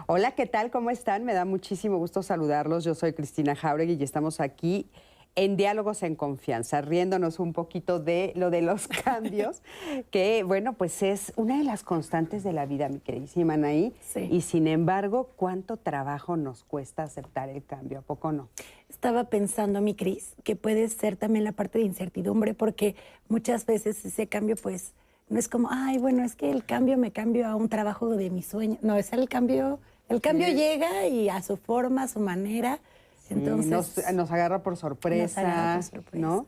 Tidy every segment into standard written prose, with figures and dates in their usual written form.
Hola, ¿qué tal? ¿Cómo están? Me da muchísimo gusto saludarlos. Yo soy Cristina Jauregui y estamos aquí en Diálogos en Confianza, riéndonos un poquito de lo de los cambios, que, bueno, pues es una de las constantes de la vida, mi queridísima Anaí. Sí. Y sin embargo, ¿cuánto trabajo nos cuesta aceptar el cambio? ¿A poco no? Estaba pensando, mi Cris, que puede ser también la parte de incertidumbre, porque muchas veces ese cambio, pues, no es como, ay, bueno, es que el cambio me cambio a un trabajo de mi sueño. No, es el cambio Sí. llega y a su forma, a su manera. Sí, Entonces, nos agarra por sorpresa, nos agarra por sorpresa. ¿no?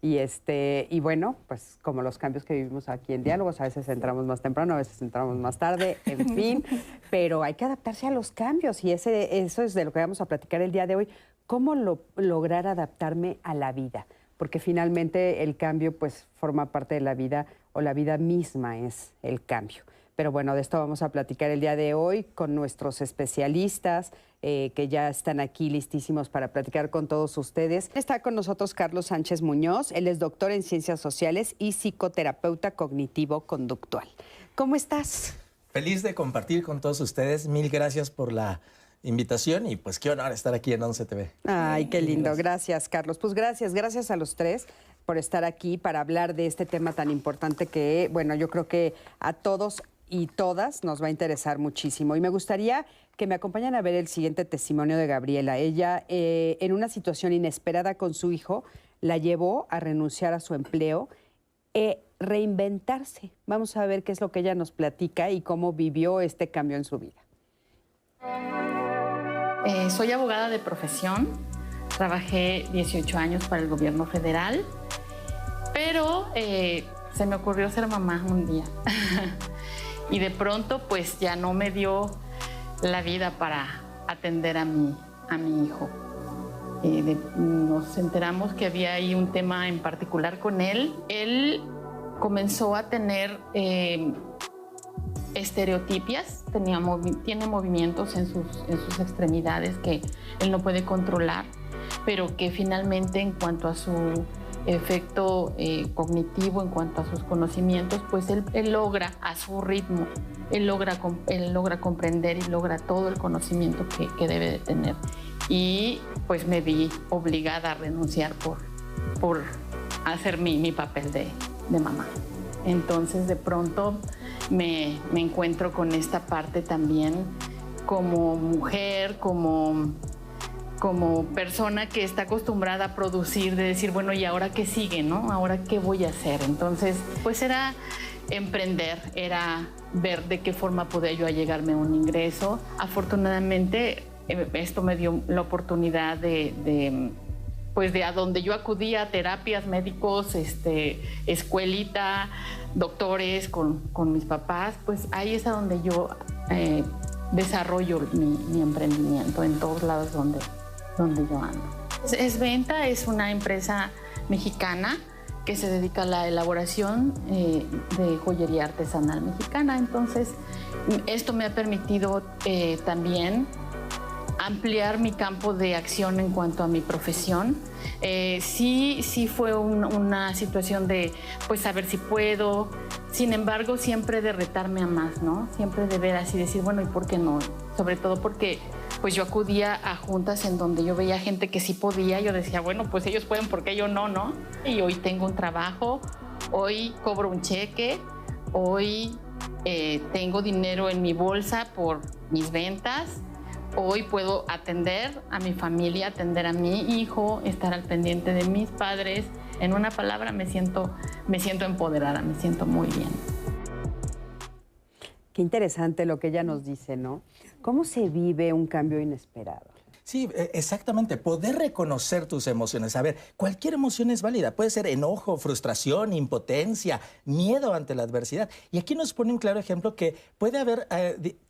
Y bueno, pues como los cambios que vivimos aquí en Diálogos, a veces entramos más temprano, a veces entramos más tarde, en fin, pero hay que adaptarse a los cambios y eso es de lo que vamos a platicar el día de hoy. ¿Cómo lograr adaptarme a la vida? Porque finalmente el cambio pues forma parte de la vida o la vida misma es el cambio. Pero bueno, de esto vamos a platicar el día de hoy con nuestros especialistas que ya están aquí listísimos para platicar con todos ustedes. Está con nosotros Carlos Sánchez Muñoz. Él es doctor en Ciencias Sociales y psicoterapeuta cognitivo-conductual. ¿Cómo estás? Feliz de compartir con todos ustedes. Mil gracias por la invitación y pues qué honor estar aquí en 11 TV. Ay, qué lindo. Gracias, Carlos. Pues gracias a los tres por estar aquí para hablar de este tema tan importante que, bueno, yo creo que a todos y todas nos va a interesar muchísimo. Y me gustaría que me acompañen a ver el siguiente testimonio de Gabriela. Ella, en una situación inesperada con su hijo, la llevó a renunciar a su empleo e reinventarse. Vamos a ver qué es lo que ella nos platica y cómo vivió este cambio en su vida. Soy abogada de profesión. Trabajé 18 años para el gobierno federal, pero se me ocurrió ser mamá un día. Y de pronto, pues ya no me dio la vida para atender a mi hijo. Nos enteramos que había ahí un tema en particular con él. Él comenzó a tener estereotipias, tiene movimientos en sus extremidades que él no puede controlar, pero que finalmente en cuanto a su efecto cognitivo, en cuanto a sus conocimientos, pues él logra a su ritmo, él logra comprender y logra todo el conocimiento que debe de tener. Y pues me vi obligada a renunciar por hacer mi papel de mamá. Entonces de pronto me encuentro con esta parte también como mujer, como persona que está acostumbrada a producir, de decir, bueno, ¿y ahora qué sigue, no? ¿Ahora qué voy a hacer? Entonces, pues era emprender, era ver de qué forma podía yo allegarme a un ingreso. Afortunadamente, esto me dio la oportunidad pues de a donde yo acudía, terapias, médicos, escuelita, doctores, con mis papás, pues ahí es a donde yo desarrollo mi emprendimiento, en todos lados donde yo ando. Esventa es una empresa mexicana que se dedica a la elaboración de joyería artesanal mexicana. Entonces, esto me ha permitido también ampliar mi campo de acción en cuanto a mi profesión. Sí fue una situación de, pues, saber si puedo. Sin embargo, siempre de retarme a más, ¿no? Siempre de ver así, decir, bueno, ¿y por qué no? Sobre todo porque pues yo acudía a juntas en donde yo veía gente que sí podía. Yo decía, bueno, pues ellos pueden, ¿por qué yo no, no? Y hoy tengo un trabajo, hoy cobro un cheque, hoy tengo dinero en mi bolsa por mis ventas. Hoy puedo atender a mi familia, atender a mi hijo, estar al pendiente de mis padres. En una palabra, me siento empoderada, me siento muy bien. Qué interesante lo que ella nos dice, ¿no? ¿Cómo se vive un cambio inesperado? Sí, exactamente. Poder reconocer tus emociones. A ver, cualquier emoción es válida. Puede ser enojo, frustración, impotencia, miedo ante la adversidad. Y aquí nos pone un claro ejemplo que puede haber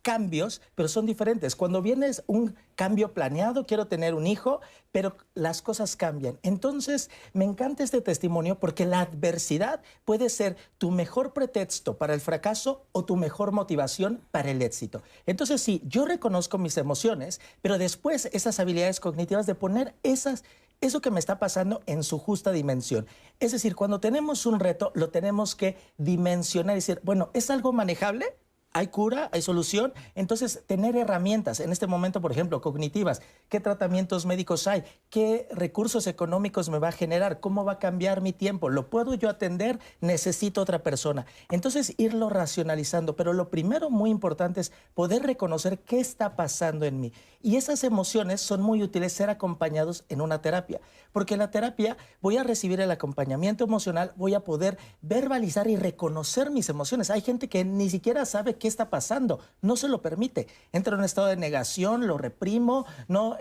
cambios, pero son diferentes. Cuando vienes un cambio planeado, quiero tener un hijo, pero las cosas cambian. Entonces, me encanta este testimonio porque la adversidad puede ser tu mejor pretexto para el fracaso o tu mejor motivación para el éxito. Entonces, sí, yo reconozco mis emociones, pero después esas habilidades cognitivas de poner eso que me está pasando en su justa dimensión. Es decir, cuando tenemos un reto, lo tenemos que dimensionar y decir, bueno, ¿es algo manejable hay cura, hay solución. Entonces, tener herramientas, en este momento, por ejemplo, cognitivas. ¿Qué tratamientos médicos hay? ¿Qué recursos económicos me va a generar? ¿Cómo va a cambiar mi tiempo? ¿Lo puedo yo atender? Necesito otra persona. Entonces, irlo racionalizando. Pero lo primero muy importante es poder reconocer qué está pasando en mí. Y esas emociones son muy útiles ser acompañados en una terapia. Porque en la terapia voy a recibir el acompañamiento emocional, voy a poder verbalizar y reconocer mis emociones. Hay gente que ni siquiera sabe qué está pasando, no se lo permite. Entra en un estado de negación, lo reprimo, no,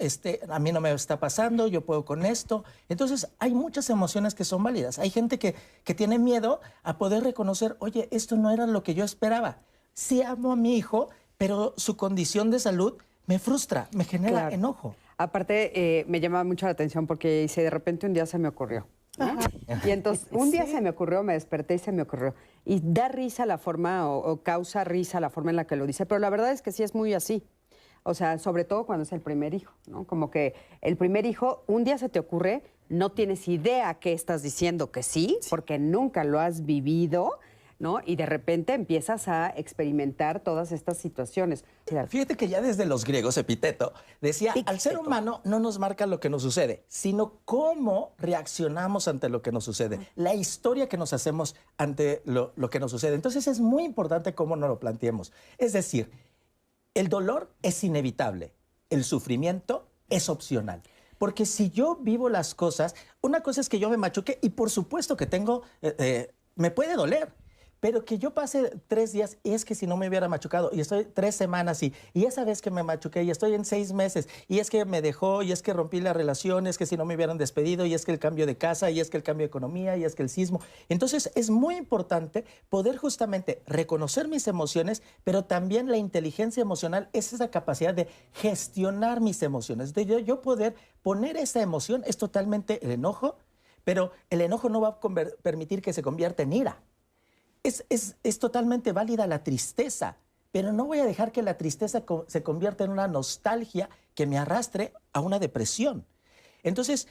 a mí no me está pasando, yo puedo con esto. Entonces, hay muchas emociones que son válidas. Hay gente que tiene miedo a poder reconocer, oye, esto no era lo que yo esperaba. Sí amo a mi hijo, pero su condición de salud me frustra, me genera enojo. Aparte, me llama mucho la atención porque dice, de repente un día se me ocurrió, ¿no? Y entonces, un día se me ocurrió, me desperté y se me ocurrió. Y da risa la forma o causa risa la forma en la que lo dice, pero la verdad es que sí es muy así. O sea, sobre todo cuando es el primer hijo, ¿no? Como que el primer hijo, un día se te ocurre, no tienes idea qué estás diciendo que sí, porque nunca lo has vivido, ¿no? Y de repente empiezas a experimentar todas estas situaciones. Fíjate que ya desde los griegos, Epicteto decía, al ser humano no nos marca lo que nos sucede, sino cómo reaccionamos ante lo que nos sucede, la historia que nos hacemos ante lo que nos sucede. Entonces es muy importante cómo nos lo planteemos. Es decir, el dolor es inevitable, el sufrimiento es opcional. Porque si yo vivo las cosas, una cosa es que yo me machuque y por supuesto que me puede doler. Pero que yo pase 3 días, y es que si no me hubiera machucado, y estoy 3 semanas, y esa vez que me machuqué, y estoy en 6 meses, y es que me dejó, y es que rompí la relación, es que si no me hubieran despedido, y es que el cambio de casa, y es que el cambio de economía, y es que el sismo. Entonces, es muy importante poder justamente reconocer mis emociones, pero también la inteligencia emocional es esa capacidad de gestionar mis emociones, de yo poder poner esa emoción, es totalmente el enojo, pero el enojo no va a permitir que se convierta en ira. Es totalmente válida la tristeza, pero no voy a dejar que la tristeza se convierta en una nostalgia que me arrastre a una depresión. Entonces,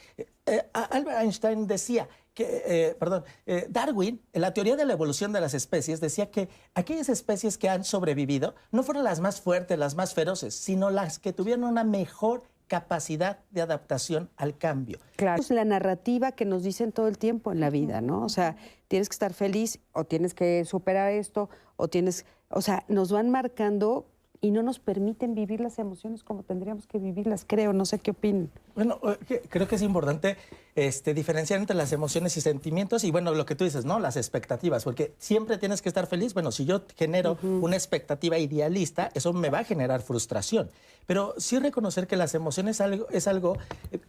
Albert Einstein decía que, Darwin, en la teoría de la evolución de las especies, decía que aquellas especies que han sobrevivido no fueron las más fuertes, las más feroces, sino las que tuvieron una mejor capacidad de adaptación al cambio. Claro. Es la narrativa que nos dicen todo el tiempo en la vida, ¿no? O sea, tienes que estar feliz o tienes que superar esto o sea, nos van marcando y no nos permiten vivir las emociones como tendríamos que vivirlas, creo. No sé qué opinan. Bueno, creo que es importante diferenciar entre las emociones y sentimientos y, bueno, lo que tú dices, ¿no? Las expectativas, porque siempre tienes que estar feliz. Bueno, si yo genero una expectativa idealista, eso me va a generar frustración. Pero sí reconocer que las emociones es algo,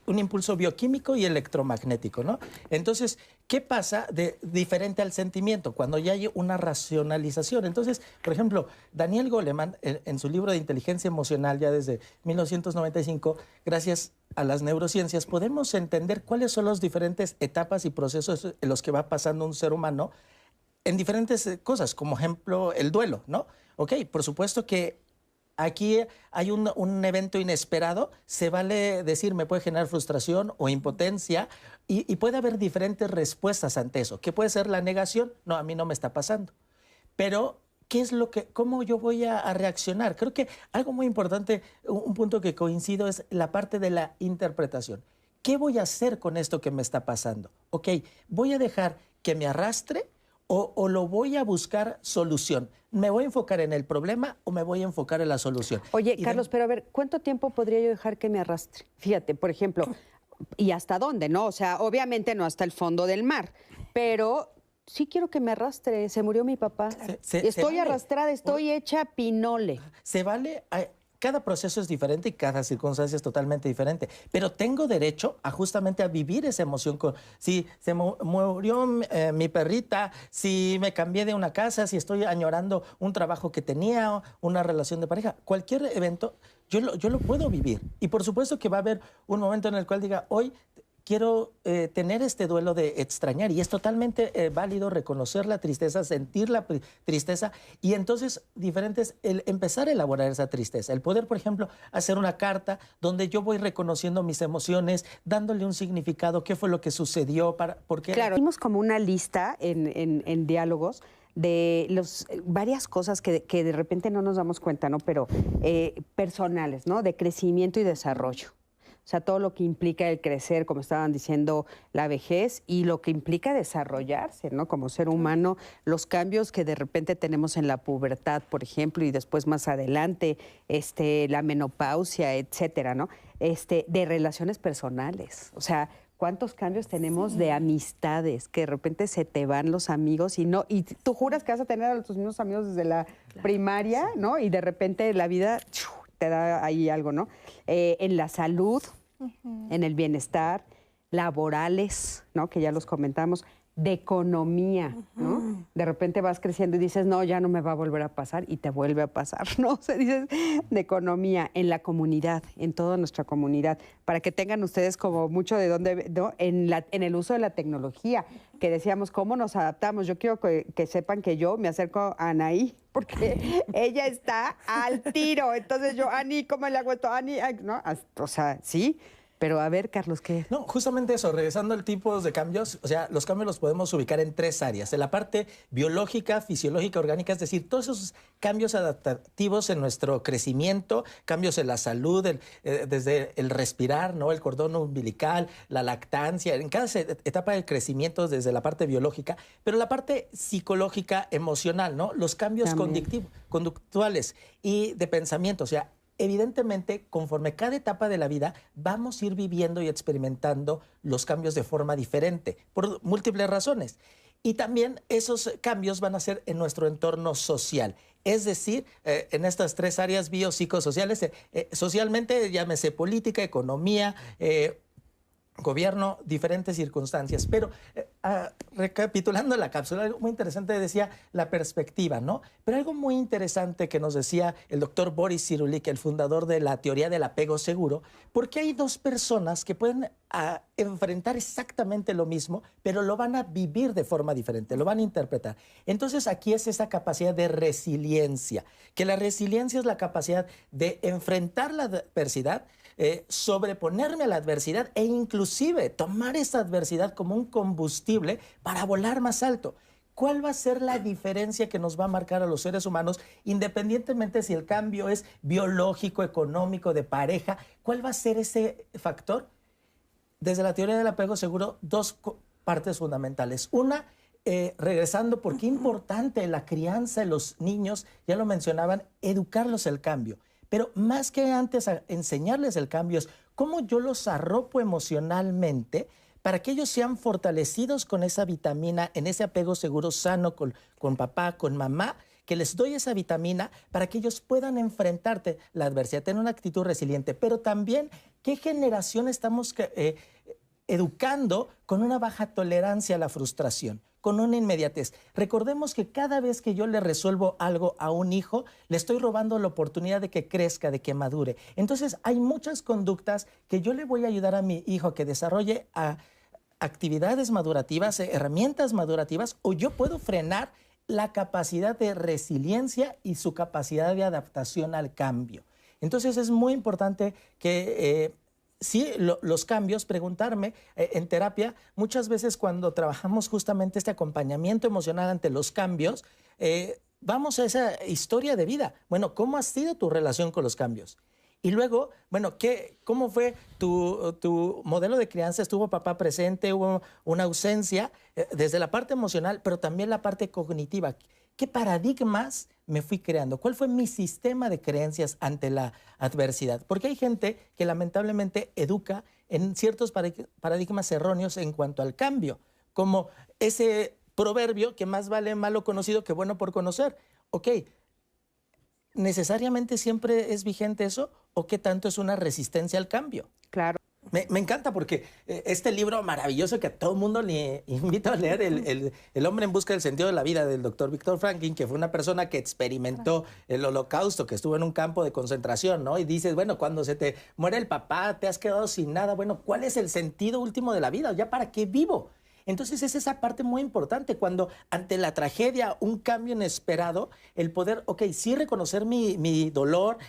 un impulso bioquímico y electromagnético, ¿no? Entonces, ¿qué pasa de diferente al sentimiento cuando ya hay una racionalización? Entonces, por ejemplo, Daniel Goleman, en su libro de inteligencia emocional, ya desde 1995, gracias a las neurociencias, podemos entender cuáles son las diferentes etapas y procesos en los que va pasando un ser humano en diferentes cosas, como ejemplo el duelo, ¿no? Ok, por supuesto que aquí hay un evento inesperado, se vale decir, me puede generar frustración o impotencia y puede haber diferentes respuestas ante eso. ¿Qué puede ser la negación? No, a mí no me está pasando. Pero ¿cómo yo voy a reaccionar? Creo que algo muy importante, un punto que coincido es la parte de la interpretación. ¿Qué voy a hacer con esto que me está pasando? Ok, ¿voy a dejar que me arrastre o lo voy a buscar solución? ¿Me voy a enfocar en el problema o me voy a enfocar en la solución? Oye, Carlos, pero a ver, ¿cuánto tiempo podría yo dejar que me arrastre? Fíjate, por ejemplo, ¿y hasta dónde, no? O sea, obviamente no hasta el fondo del mar, pero sí quiero que me arrastre. Se murió mi papá. Estoy arrastrada, estoy hecha pinole. Se vale. Cada proceso es diferente y cada circunstancia es totalmente diferente. Pero tengo derecho justamente a vivir esa emoción. Si se murió mi perrita, si me cambié de una casa, si estoy añorando un trabajo que tenía, una relación de pareja, cualquier evento, yo lo puedo vivir. Y por supuesto que va a haber un momento en el cual diga, hoy quiero tener este duelo de extrañar y es totalmente válido reconocer la tristeza, sentir la tristeza y entonces el empezar a elaborar esa tristeza. El poder, por ejemplo, hacer una carta donde yo voy reconociendo mis emociones, dándole un significado, qué fue lo que sucedió, por qué. Claro, hicimos como una lista en diálogos varias cosas que de repente no nos damos cuenta, ¿no? Pero personales, ¿no? De crecimiento y desarrollo. O sea, todo lo que implica el crecer, como estaban diciendo, la vejez, y lo que implica desarrollarse, ¿no? Como ser humano, los cambios que de repente tenemos en la pubertad, por ejemplo, y después más adelante, la menopausia, etcétera, ¿no? De relaciones personales. O sea, ¿cuántos cambios tenemos de amistades? Que de repente se te van los amigos y tú juras que vas a tener a tus mismos amigos desde la primaria, ¿no? Y de repente la vida te da ahí algo, ¿no? En la salud, en el bienestar, laborales, ¿no? Que ya los comentamos, de economía, ¿no? De repente vas creciendo y dices, no, ya no me va a volver a pasar, y te vuelve a pasar, ¿no? O sea, dices, de economía, en la comunidad, en toda nuestra comunidad, para que tengan ustedes como mucho de dónde, ¿no? En el uso de la tecnología, que decíamos, ¿cómo nos adaptamos? Yo quiero que sepan que yo me acerco a Anaí, porque ella está al tiro. Entonces yo, Ani, ¿cómo le hago esto? Ani, ¿no? O sea, sí. Pero a ver, Carlos, ¿qué? No, justamente eso, regresando al tipo de cambios, o sea, los cambios los podemos ubicar en 3 áreas. En la parte biológica, fisiológica, orgánica, es decir, todos esos cambios adaptativos en nuestro crecimiento, cambios en la salud, desde el respirar, ¿no? El cordón umbilical, la lactancia, en cada etapa del crecimiento desde la parte biológica, pero la parte psicológica, emocional, ¿no? Los cambios conductuales y de pensamiento, o sea, evidentemente, conforme cada etapa de la vida, vamos a ir viviendo y experimentando los cambios de forma diferente, por múltiples razones. Y también esos cambios van a ser en nuestro entorno social. Es decir, en estas 3 áreas biopsicosociales, socialmente, llámese política, economía, gobierno, diferentes circunstancias. Pero recapitulando la cápsula, algo muy interesante decía la perspectiva, ¿no? Pero algo muy interesante que nos decía el doctor Boris Cyrulnik, el fundador de la teoría del apego seguro, porque hay 2 personas que pueden enfrentar exactamente lo mismo, pero lo van a vivir de forma diferente, lo van a interpretar. Entonces aquí es esa capacidad de resiliencia, que la resiliencia es la capacidad de enfrentar la adversidad, sobreponerme a la adversidad e inclusive tomar esa adversidad como un combustible para volar más alto. ¿Cuál va a ser la diferencia que nos va a marcar a los seres humanos, independientemente si el cambio es biológico, económico, de pareja? ¿Cuál va a ser ese factor? Desde la teoría del apego seguro, 2 partes fundamentales. Una, regresando, porque es importante la crianza de los niños, ya lo mencionaban, educarlos al cambio. Pero más que antes enseñarles el cambio es cómo yo los arropo emocionalmente para que ellos sean fortalecidos con esa vitamina, en ese apego seguro sano con papá, con mamá, que les doy esa vitamina para que ellos puedan enfrentarte la adversidad, tener una actitud resiliente. Pero también, ¿qué generación estamos educando con una baja tolerancia a la frustración, con una inmediatez? Recordemos que cada vez que yo le resuelvo algo a un hijo, le estoy robando la oportunidad de que crezca, de que madure. Entonces, hay muchas conductas que yo le voy a ayudar a mi hijo a que desarrolle actividades madurativas, herramientas madurativas, o yo puedo frenar la capacidad de resiliencia y su capacidad de adaptación al cambio. Entonces, es muy importante que sí, los cambios, preguntarme en terapia, muchas veces cuando trabajamos justamente este acompañamiento emocional ante los cambios, vamos a esa historia de vida. Bueno, ¿cómo ha sido tu relación con los cambios? Y luego, bueno, ¿cómo fue tu modelo de crianza? ¿Estuvo papá presente? ¿Hubo una ausencia? Desde la parte emocional, pero también la parte cognitiva. ¿Qué paradigmas me fui creando? ¿Cuál fue mi sistema de creencias ante la adversidad? Porque hay gente que lamentablemente educa en ciertos paradigmas erróneos en cuanto al cambio, como ese proverbio que más vale malo conocido que bueno por conocer. Ok, ¿necesariamente siempre es vigente eso o qué tanto es una resistencia al cambio? Claro. Me encanta porque este libro maravilloso que a todo el mundo le invito a leer, El hombre en busca del sentido de la vida, del doctor Viktor Frankl, que fue una persona que experimentó el holocausto, que estuvo en un campo de concentración, ¿no? Y dices, bueno, cuando se te muere el papá, te has quedado sin nada, bueno, ¿cuál es el sentido último de la vida? ¿Ya para qué vivo? Entonces es esa parte muy importante cuando ante la tragedia, un cambio inesperado, el poder, ok, sí reconocer mi dolor,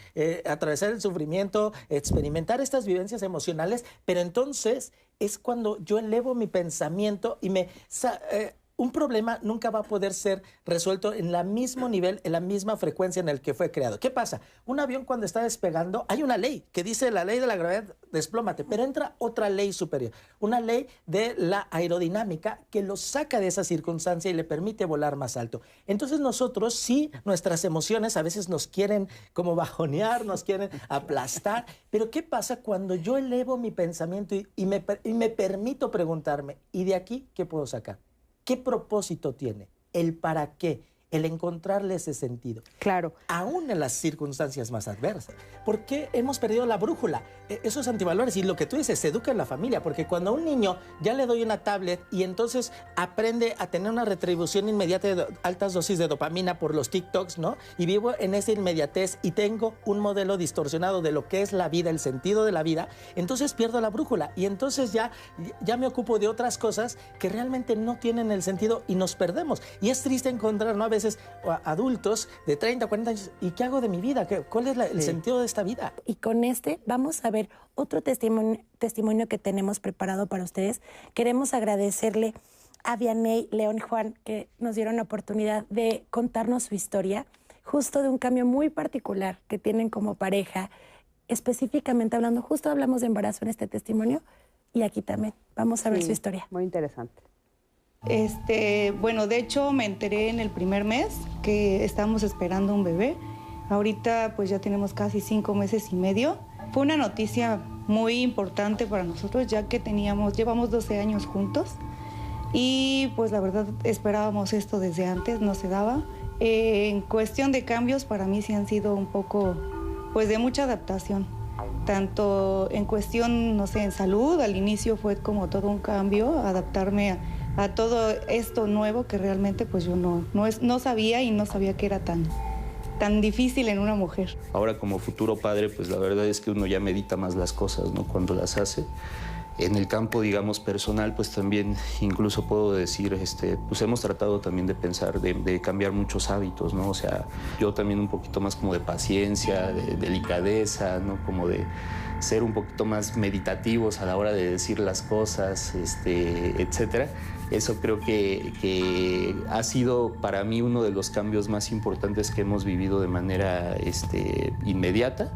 atravesar el sufrimiento, experimentar estas vivencias emocionales, pero entonces es cuando yo elevo mi pensamiento y un problema nunca va a poder ser resuelto en el mismo nivel, en la misma frecuencia en el que fue creado. ¿Qué pasa? Un avión cuando está despegando, hay una ley que dice la ley de la gravedad, desplómate, pero entra otra ley superior, una ley de la aerodinámica que lo saca de esa circunstancia y le permite volar más alto. Entonces nosotros, sí, nuestras emociones a veces nos quieren como bajonear, nos quieren aplastar, pero ¿qué pasa cuando yo elevo mi pensamiento y me permito preguntarme, ¿y de aquí qué puedo sacar? ¿Qué propósito tiene? ¿El para qué? El encontrarle ese sentido. Claro. Aún en las circunstancias más adversas. ¿Por qué hemos perdido la brújula? Esos antivalores. Y lo que tú dices, se educa en la familia. Porque cuando a un niño ya le doy una tablet y entonces aprende a tener una retribución inmediata de altas dosis de dopamina por los TikToks, ¿no? Y vivo en esa inmediatez y tengo un modelo distorsionado de lo que es la vida, el sentido de la vida, entonces pierdo la brújula. Y entonces ya me ocupo de otras cosas que realmente no tienen el sentido y nos perdemos. Y es triste encontrar, ¿no? A veces adultos de 30, 40 años, ¿y qué hago de mi vida? ¿Cuál es el sentido de esta vida? Y con vamos a ver otro testimonio que tenemos preparado para ustedes. Queremos agradecerle a Vianey, León y Juan, que nos dieron la oportunidad de contarnos su historia, justo de un cambio muy particular que tienen como pareja, específicamente hablando, justo hablamos de embarazo en este testimonio, y aquí también vamos a ver su historia. Muy interesante. Bueno, de hecho me enteré en el primer mes que estábamos esperando un bebé. Ahorita pues ya tenemos casi 5 meses y medio. Fue una noticia muy importante para nosotros, ya que llevamos 12 años juntos y pues la verdad esperábamos esto desde antes, no se daba. En cuestión de cambios, para mí sí han sido un poco pues de mucha adaptación, tanto en cuestión, no sé, en salud. Al inicio fue como todo un cambio, adaptarme a todo esto nuevo que realmente pues yo no sabía, y no sabía que era tan difícil en una mujer. Ahora como futuro padre, pues la verdad es que uno ya medita más las cosas, ¿no? Cuando las hace. En el campo, digamos, personal, pues también incluso puedo decir, pues hemos tratado también de pensar, de cambiar muchos hábitos, ¿no? O sea, yo también un poquito más como de paciencia, de delicadeza, ¿no? Como de ser un poquito más meditativos a la hora de decir las cosas, etcétera. Eso creo que ha sido para mí uno de los cambios más importantes que hemos vivido de manera inmediata.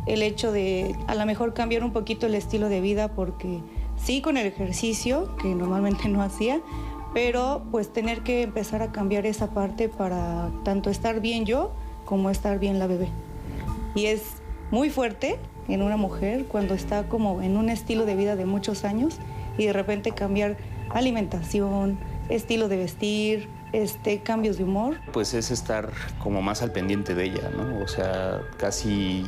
El hecho de a lo mejor cambiar un poquito el estilo de vida, porque sí, con el ejercicio, que normalmente no hacía, pero pues tener que empezar a cambiar esa parte para tanto estar bien yo como estar bien la bebé. Y es muy fuerte en una mujer cuando está como en un estilo de vida de muchos años y de repente cambiar alimentación, estilo de vestir, cambios de humor. Pues es estar como más al pendiente de ella, ¿no? O sea, casi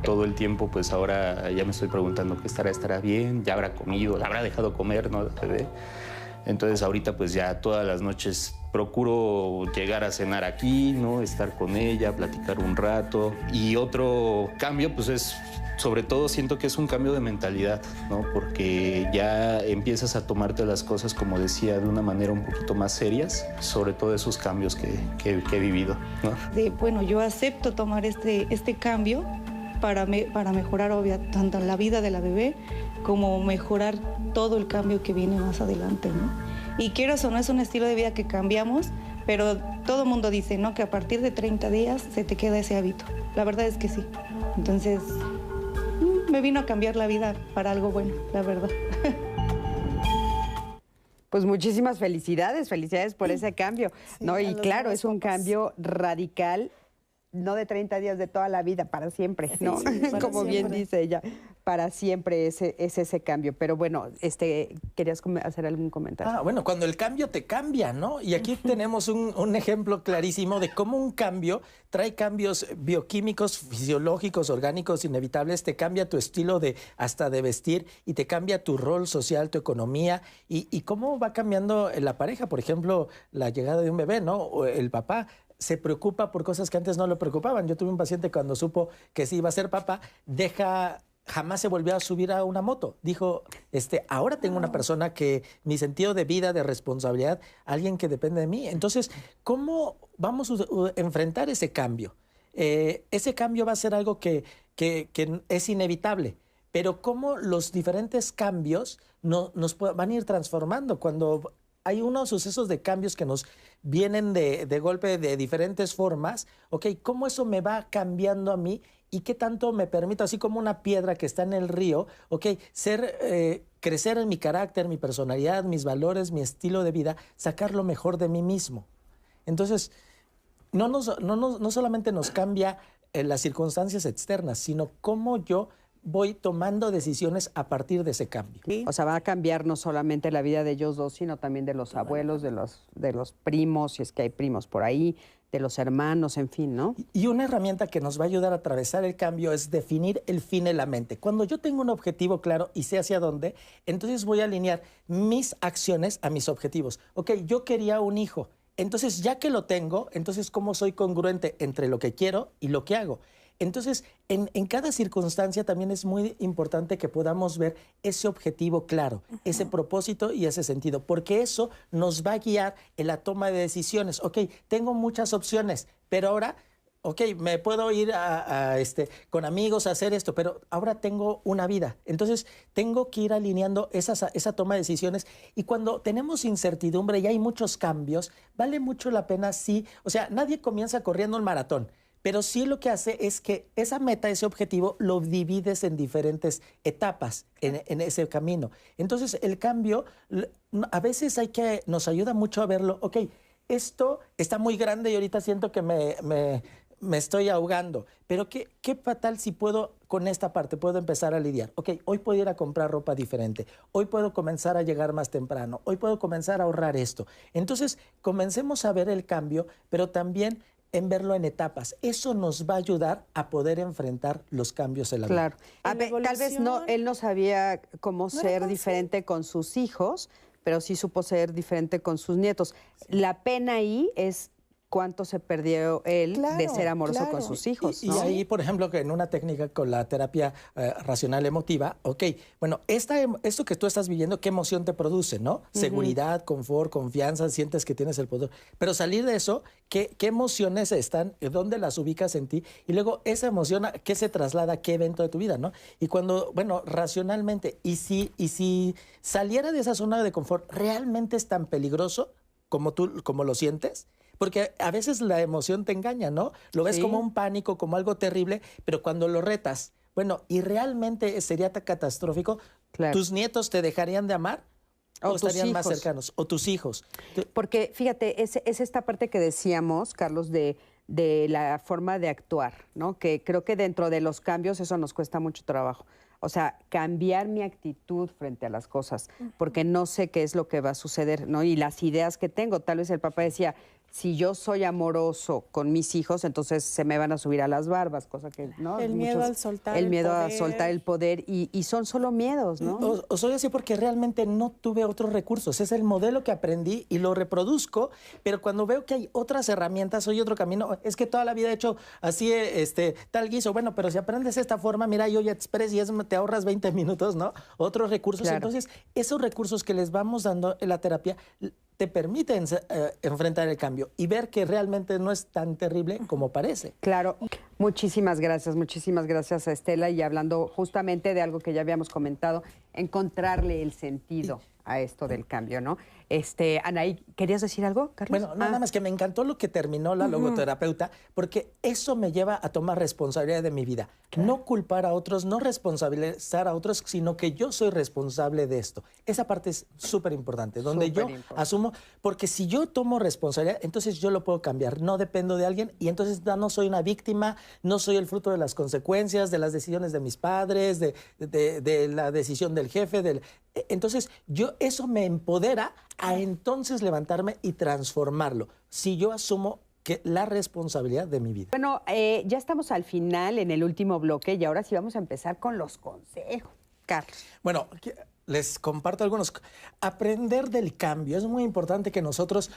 todo el tiempo, pues ahora ya me estoy preguntando qué estará bien, ya habrá comido, la habrá dejado comer, ¿no? Entonces ahorita pues ya todas las noches procuro llegar a cenar aquí, ¿no? Estar con ella, platicar un rato. Y otro cambio pues es, sobre todo siento que es un cambio de mentalidad, ¿no? Porque ya empiezas a tomarte las cosas, como decía, de una manera un poquito más serias, sobre todo esos cambios que he vivido, ¿no? Bueno, yo acepto tomar este cambio para mejorar, tanto la vida de la bebé como mejorar todo el cambio que viene más adelante, ¿no? Y quieras o no, es un estilo de vida que cambiamos, pero todo el mundo dice, ¿no?, que a partir de 30 días se te queda ese hábito. La verdad es que sí. Entonces, me vino a cambiar la vida para algo bueno, la verdad. Pues muchísimas felicidades por ese cambio, Sí, ¿no? Y claro, es un pocos. cambio radical, no de 30 días, de toda la vida, para siempre, ¿no? Sí, para Como bien siempre. dice ella, para siempre es ese cambio. Pero bueno, ¿querías hacer algún comentario? Bueno, cuando el cambio te cambia, ¿no? Y aquí tenemos un ejemplo clarísimo de cómo un cambio trae cambios bioquímicos, fisiológicos, orgánicos, inevitables. Te cambia tu estilo hasta de vestir y te cambia tu rol social, tu economía y cómo va cambiando la pareja. Por ejemplo, la llegada de un bebé, ¿no? O el papá se preocupa por cosas que antes no lo preocupaban. Yo tuve un paciente cuando supo que sí iba a ser papá, jamás se volvió a subir a una moto. Dijo, ahora tengo una persona que mi sentido de vida, de responsabilidad, alguien que depende de mí. Entonces, ¿cómo vamos a enfrentar ese cambio? Ese cambio va a ser algo que es inevitable, pero cómo los diferentes cambios nos van a ir transformando. Cuando hay unos sucesos de cambios que nos vienen de golpe de diferentes formas, ¿ok? ¿Cómo eso me va cambiando a mí y qué tanto me permito, así como una piedra que está en el río, ¿ok? Crecer en mi carácter, mi personalidad, mis valores, mi estilo de vida, sacar lo mejor de mí mismo. Entonces, no solamente nos cambia las circunstancias externas, sino cómo yo voy tomando decisiones a partir de ese cambio. ¿Sí? O sea, va a cambiar no solamente la vida de ellos dos, sino también de los abuelos, de los primos, si es que hay primos por ahí, de los hermanos, en fin, ¿no? Y una herramienta que nos va a ayudar a atravesar el cambio es definir el fin en la mente. Cuando yo tengo un objetivo claro y sé hacia dónde, entonces voy a alinear mis acciones a mis objetivos. Ok, yo quería un hijo. Entonces, ya que lo tengo, entonces, ¿cómo soy congruente entre lo que quiero y lo que hago? Entonces, en cada circunstancia también es muy importante que podamos ver ese objetivo claro, ese propósito y ese sentido, porque eso nos va a guiar en la toma de decisiones. Ok, tengo muchas opciones, pero ahora, ok, me puedo ir con amigos a hacer esto, pero ahora tengo una vida. Entonces, tengo que ir alineando esa toma de decisiones. Y cuando tenemos incertidumbre y hay muchos cambios, vale mucho la pena, sí. O sea, nadie comienza corriendo un maratón. Pero sí lo que hace es que esa meta, ese objetivo, lo divides en diferentes etapas en ese camino. Entonces, el cambio, a veces nos ayuda mucho a verlo. Ok, esto está muy grande y ahorita siento que me estoy ahogando. Pero ¿qué tal si con esta parte puedo empezar a lidiar? Ok, hoy puedo ir a comprar ropa diferente. Hoy puedo comenzar a llegar más temprano. Hoy puedo comenzar a ahorrar esto. Entonces, comencemos a ver el cambio, pero también en verlo en etapas. Eso nos va a ayudar a poder enfrentar los cambios en la vida. Claro. Tal vez él no sabía cómo ser diferente con sus hijos, pero sí supo ser diferente con sus nietos. Sí. La pena ahí es cuánto se perdió él de ser amoroso con sus hijos, ¿no? Y ahí, por ejemplo, que en una técnica con la terapia racional emotiva, ok, bueno, esto que tú estás viviendo, ¿qué emoción te produce, no? Seguridad, confort, confianza, sientes que tienes el poder. Pero salir de eso, ¿qué emociones están? ¿Dónde las ubicas en ti? Y luego esa emoción, ¿qué se traslada a qué evento de tu vida, no? Y cuando, bueno, racionalmente, y si saliera de esa zona de confort, ¿realmente es tan peligroso como lo sientes? Porque a veces la emoción te engaña, ¿no? Lo ves como un pánico, como algo terrible, pero cuando lo retas, bueno, ¿y realmente sería tan catastrófico? Claro. ¿Tus nietos te dejarían de amar? ¿O estarían más cercanos? ¿O tus hijos? Porque, fíjate, es esta parte que decíamos, Carlos, de la forma de actuar, ¿no? Que creo que dentro de los cambios eso nos cuesta mucho trabajo. O sea, cambiar mi actitud frente a las cosas, porque no sé qué es lo que va a suceder, ¿no? Y las ideas que tengo. Tal vez el papá decía, si yo soy amoroso con mis hijos, entonces se me van a subir a las barbas, cosa que, ¿no? El miedo al soltar el miedo a soltar el poder y son solo miedos, ¿no? O soy así porque realmente no tuve otros recursos. Es el modelo que aprendí y lo reproduzco, pero cuando veo que hay otras herramientas, hay otro camino, es que toda la vida he hecho así, tal guiso. Bueno, pero si aprendes esta forma, mira, yo ya Express y te ahorras 20 minutos, ¿no? Otros recursos. Claro. Entonces, esos recursos que les vamos dando en la terapia te permiten enfrentar el cambio y ver que realmente no es tan terrible como parece. Claro. Muchísimas gracias a Estela. Y hablando justamente de algo que ya habíamos comentado, encontrarle el sentido a esto del cambio, ¿no? Anaí, ¿querías decir algo, Carlos? Bueno, nada más que me encantó lo que terminó la logoterapeuta, porque eso me lleva a tomar responsabilidad de mi vida. Claro. No culpar a otros, no responsabilizar a otros, sino que yo soy responsable de esto. Esa parte es súper importante, donde yo asumo, porque si yo tomo responsabilidad, entonces yo lo puedo cambiar, no dependo de alguien, y entonces no soy una víctima, no soy el fruto de las consecuencias, de las decisiones de mis padres, de la decisión del jefe, entonces eso me empodera a entonces levantarme y transformarlo, si yo asumo que la responsabilidad de mi vida. Bueno, ya estamos al final, en el último bloque, y ahora sí vamos a empezar con los consejos. Carlos. Bueno, les comparto algunos. Aprender del cambio. Es muy importante que nosotros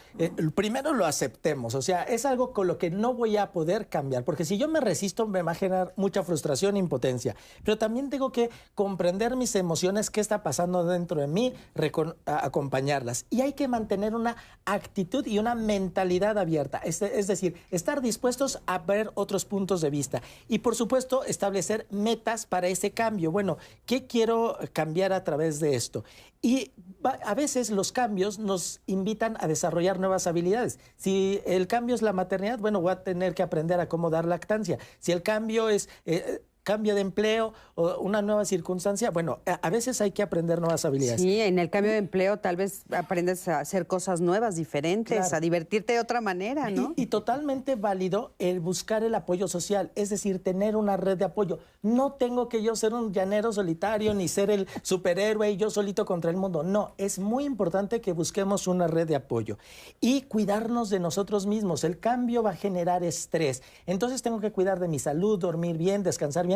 primero lo aceptemos. O sea, es algo con lo que no voy a poder cambiar. Porque si yo me resisto, me va a generar mucha frustración e impotencia. Pero también tengo que comprender mis emociones, qué está pasando dentro de mí, acompañarlas. Y hay que mantener una actitud y una mentalidad abierta. Es decir, estar dispuestos a ver otros puntos de vista. Y, por supuesto, establecer metas para ese cambio. Bueno, ¿qué quiero cambiar a través de esto. Y a veces los cambios nos invitan a desarrollar nuevas habilidades. Si el cambio es la maternidad, bueno, voy a tener que aprender a cómo dar lactancia. Si el cambio es cambio de empleo o una nueva circunstancia, bueno, a veces hay que aprender nuevas habilidades. Sí, en el cambio de empleo tal vez aprendes a hacer cosas nuevas, diferentes, Claro. a divertirte de otra manera, ¿no? Y totalmente válido el buscar el apoyo social, es decir, tener una red de apoyo. No tengo que yo ser un llanero solitario ni ser el superhéroe y yo solito contra el mundo. No, es muy importante que busquemos una red de apoyo y cuidarnos de nosotros mismos. El cambio va a generar estrés. Entonces tengo que cuidar de mi salud, dormir bien, descansar bien,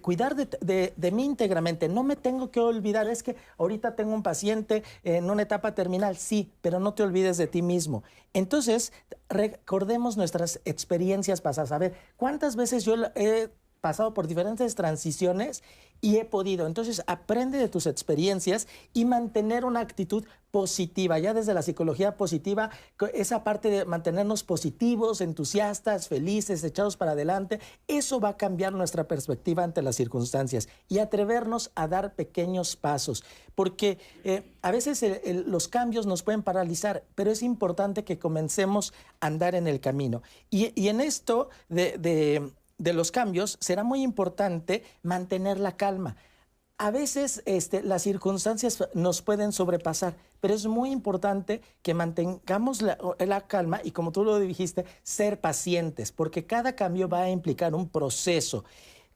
cuidar de mí íntegramente. No me tengo que olvidar, es que ahorita tengo un paciente en una etapa terminal, sí, pero no te olvides de ti mismo. Entonces, recordemos nuestras experiencias pasadas. A ver, ¿cuántas veces yo he pasado por diferentes transiciones y he podido? Entonces, aprende de tus experiencias y mantener una actitud positiva. Ya desde la psicología positiva, esa parte de mantenernos positivos, entusiastas, felices, echados para adelante, eso va a cambiar nuestra perspectiva ante las circunstancias y atrevernos a dar pequeños pasos. Porque a veces los cambios nos pueden paralizar, pero es importante que comencemos a andar en el camino. Y en esto de los cambios, será muy importante mantener la calma. A veces las circunstancias nos pueden sobrepasar, pero es muy importante que mantengamos la calma y, como tú lo dijiste, ser pacientes, porque cada cambio va a implicar un proceso.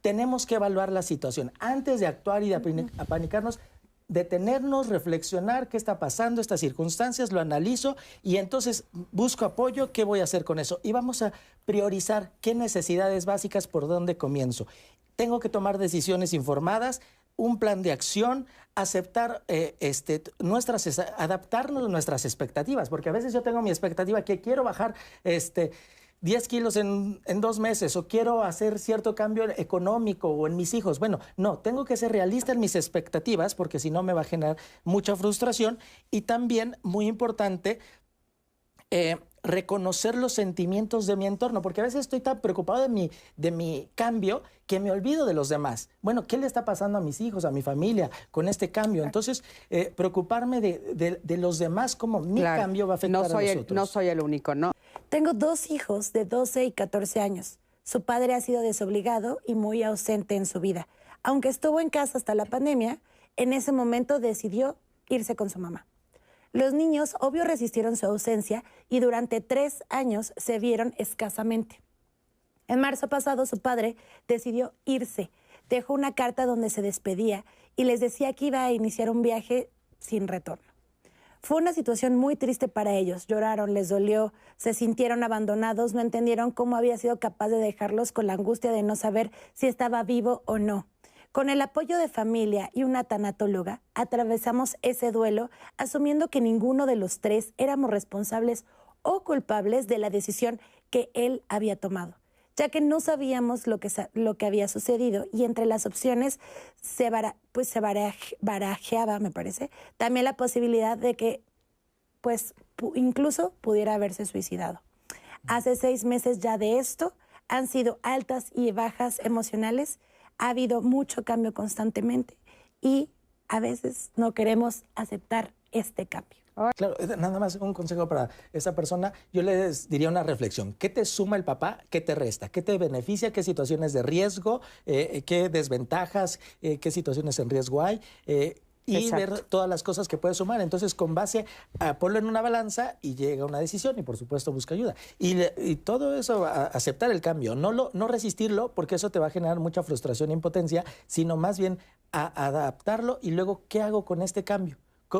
Tenemos que evaluar la situación. Antes de actuar y de apanicarnos, detenernos, reflexionar qué está pasando, estas circunstancias, lo analizo y entonces busco apoyo, qué voy a hacer con eso. Y vamos a priorizar qué necesidades básicas, por dónde comienzo. Tengo que tomar decisiones informadas, un plan de acción, aceptar adaptarnos a nuestras expectativas, porque a veces yo tengo mi expectativa que quiero bajar 10 kilos en 2 meses o quiero hacer cierto cambio económico o en mis hijos. Bueno, no, tengo que ser realista en mis expectativas porque si no me va a generar mucha frustración. Y también, muy importante, reconocer los sentimientos de mi entorno, porque a veces estoy tan preocupado de mi cambio que me olvido de los demás. Bueno, ¿qué le está pasando a mis hijos, a mi familia con este cambio? Entonces, preocuparme de los demás, cómo mi cambio va a afectar a nosotros. No soy el único, ¿no? Tengo 2 hijos de 12 y 14 años. Su padre ha sido desobligado y muy ausente en su vida. Aunque estuvo en casa hasta la pandemia, en ese momento decidió irse con su mamá. Los niños, obvio, resistieron su ausencia y durante 3 años se vieron escasamente. En marzo pasado, su padre decidió irse. Dejó una carta donde se despedía y les decía que iba a iniciar un viaje sin retorno. Fue una situación muy triste para ellos. Lloraron, les dolió, se sintieron abandonados, no entendieron cómo había sido capaz de dejarlos con la angustia de no saber si estaba vivo o no. Con el apoyo de familia y una tanatóloga, atravesamos ese duelo asumiendo que ninguno de los 3 éramos responsables o culpables de la decisión que él había tomado, ya que no sabíamos lo que había sucedido y entre las opciones se barajeaba, me parece, también la posibilidad de que incluso pudiera haberse suicidado. Hace 6 meses ya de esto, han sido altas y bajas emocionales. Ha habido mucho cambio constantemente y a veces no queremos aceptar este cambio. Claro, nada más un consejo para esa persona. Yo les diría una reflexión. ¿Qué te suma el papá? ¿Qué te resta? ¿Qué te beneficia? ¿Qué situaciones de riesgo? ¿Qué desventajas? ¿Qué situaciones en riesgo hay? Y ver todas las cosas que puede sumar. Entonces, con base a ponlo en una balanza y llega a una decisión y, por supuesto, busca ayuda. Y todo eso, aceptar el cambio, no resistirlo, porque eso te va a generar mucha frustración e impotencia, sino más bien adaptarlo y luego, ¿qué hago con este cambio?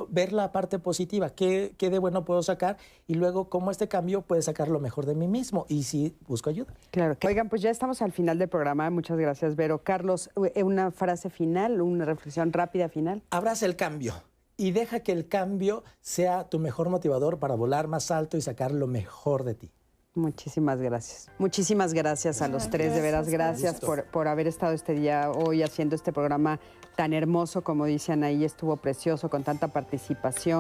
Ver la parte positiva, qué de bueno puedo sacar y luego cómo este cambio puede sacar lo mejor de mí mismo y si busco ayuda. Claro. Oigan, pues ya estamos al final del programa. Muchas gracias, Vero. Carlos, una frase final, una reflexión rápida final. Abraza el cambio y deja que el cambio sea tu mejor motivador para volar más alto y sacar lo mejor de ti. Muchísimas gracias. Muchísimas gracias a los 3, de veras, gracias por haber estado este día hoy haciendo este programa tan hermoso, como dicen ahí, estuvo precioso, con tanta participación.